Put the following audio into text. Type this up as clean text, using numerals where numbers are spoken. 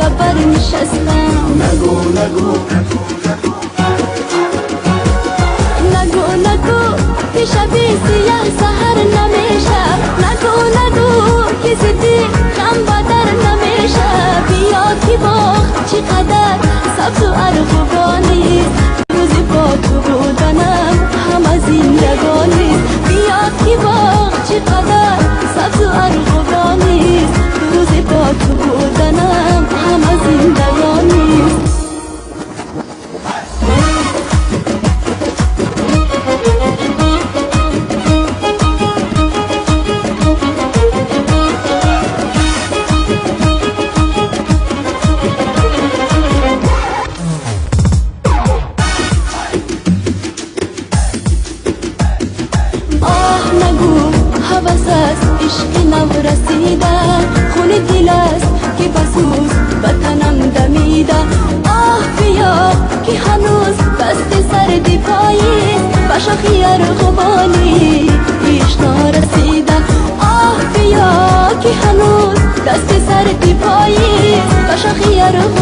و برنشستم. نگو نگو نگو نگو که شبی سیاه سهر نمیشه. نگو نگو که زدی غم بدر نمیشه. بیا که باغ چقدر سبز و ارغوانیست، روزی با تو بودنم همه زندگانیست. بیا که باغ چقدر سبز و ارغوانیست، روزی با تو بودنم همه زندگانیست. هوس است عشق نو رسیده، خون دل است که بسوز وطنم دمیده. آه بیا که هنوز دست سردی پاییست، به شاخی ارغوانی پیش نرسیده. آه بیا که هنوز دست سردی پاییست، به شاخی ارغوانی